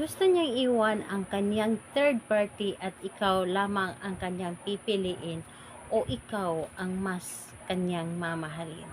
Gusto niyang iwan ang kanyang third party at ikaw lamang ang kanyang pipiliin o ikaw ang mas kanyang mamahalin.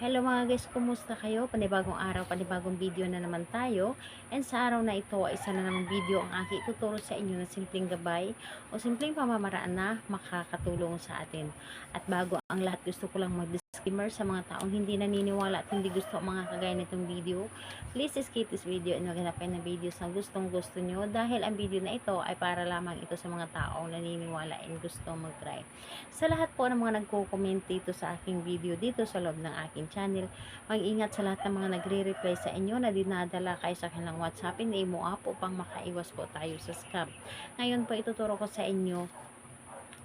Hello mga guys, kumusta kayo? Panibagong araw, panibagong video na naman tayo. And sa araw na ito ay isa na namang video ang aking ituturo sa inyo na simpleng gabay o simpleng pamamaraan na makakatulong sa atin. At bago ang lahat, gusto ko lang mag-disclaimer sa mga taong hindi naniniwala at hindi gusto ang mga kagaya nitong video. Please skip this video and maghanap kayo ng videos na gustong gusto nyo dahil ang video na ito ay para lamang ito sa mga taong naniniwala and gusto mag-try. Sa lahat po ng mga nagko-comment dito sa aking video dito sa loob ng aking channel, mag-ingat sa lahat ng mga nagre-reply sa inyo na dinadala kayo sa kanilang WhatsApp and Imo app upang makaiwas po tayo sa scam. Ngayon po ituturo ko sa inyo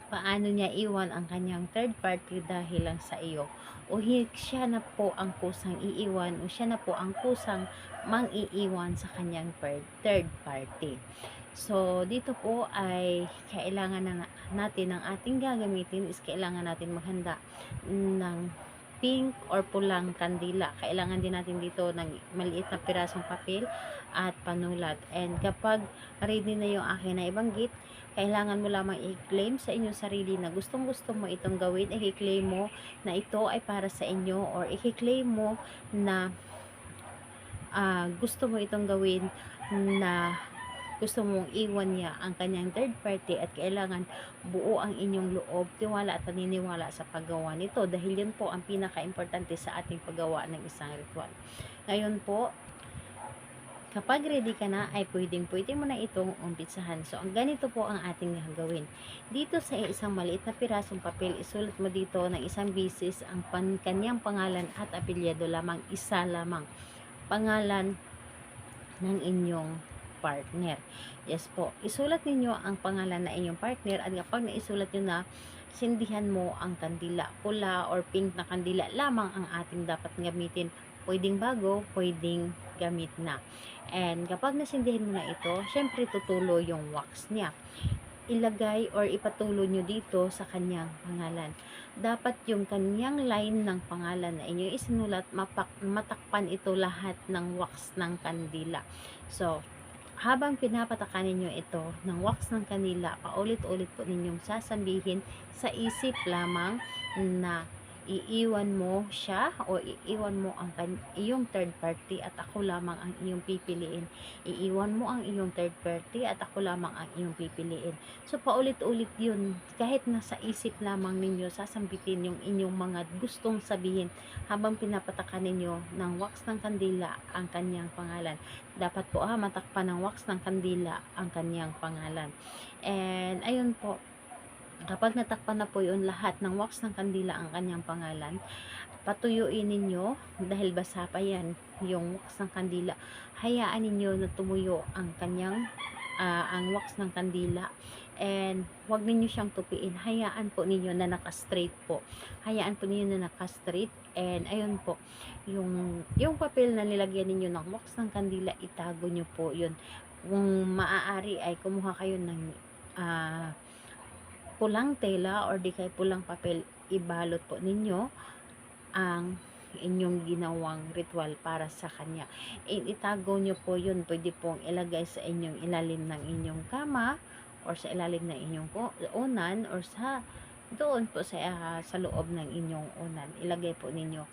paano niya iwan ang kanyang third party dahil lang sa iyo o siya na po ang kusang iiwan o siya na po ang kusang mang-iiwan sa kanyang third party. So, dito po ay kailangan na natin ang ating gagamitin is kailangan natin maghanda ng pink or pulang kandila. Kailangan din natin dito ng maliit na pirasong papel at panulat. And kapag ready na yung akin na ibanggit, kailangan mo lamang i-claim sa inyong sarili na gustong gusto mo itong gawin. I-claim mo na ito ay para sa inyo or i-claim mo na gusto mo itong gawin na gusto mong iwan niya ang kanyang third party at kailangan buo ang inyong loob, tiwala at paniniwala sa paggawa nito dahil yun po ang pinaka-importante sa ating paggawa ng isang ritual. Ngayon po, kapag ready ka na, ay pwede mo na itong umpitsahan. So, ang ganito po ang ating gagawin. Dito sa isang maliit na pirasong papel, isulat mo dito ng isang bisis ang kanyang pangalan at apelyido lamang, isa lamang. Pangalan ng inyong partner. Yes po. Isulat ninyo ang pangalan na inyong partner at kapag naisulat nyo na, sindihan mo ang kandila. Pula or pink na kandila lamang ang ating dapat gamitin. Pwedeng bago, pwedeng gamit na. And kapag nasindihan mo na ito, syempre tutulo yung wax niya. Ilagay or ipatulo nyo dito sa kanyang pangalan. Dapat yung kanyang line ng pangalan na inyo isinulat, matakpan ito lahat ng wax ng kandila. So, habang pinapatakan ninyo ito ng wax ng kandila, paulit-ulit po ninyong sasabihin sa isip lamang na iiwan mo siya o iiwan mo ang iyong third party at ako lamang ang iyong pipiliin. Iiwan mo ang iyong third party at ako lamang ang iyong pipiliin. So, paulit-ulit yun. Kahit nasa isip lamang ninyo, sasambitin yung inyong mga gustong sabihin habang pinapatakan ninyo ng wax ng kandila ang kanyang pangalan. Dapat po matakpan ng wax ng kandila ang kanyang pangalan. And, ayun po. Kapag natakpan na po yun lahat ng wax ng kandila ang kanyang pangalan, patuyuin ninyo dahil basa pa yan yung wax ng kandila. Hayaan ninyo na tumuyo ang kanyang ang wax ng kandila and wag ninyo siyang tupiin. Hayaan po ninyo na naka-straight po. Hayaan po ninyo na naka-straight and ayun po, yung papel na nilagyan ninyo ng wax ng kandila, itago nyo po yun. Kung maaari ay kumuha kayo ng pulang tela or di kay pulang papel, ibalot po ninyo ang inyong ginawang ritual para sa kanya. Itago nyo po yun. Pwede pong ilagay sa inyong ilalim ng inyong kama or sa ilalim ng inyong unan or sa doon po sa loob ng inyong unan. Ilagay po ninyo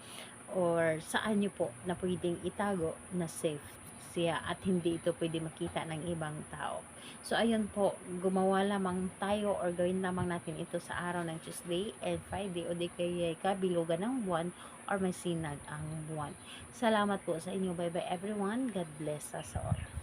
or saan nyo po na pwedeng itago na safe siya at hindi ito pwede makita ng ibang tao. So, ayun po, gumawa lamang tayo or gawin lamang natin ito sa araw ng Tuesday and Friday o di kaya kabilugan ng buwan or may sinag ang buwan. Salamat po sa inyo. Bye-bye everyone. God bless us all.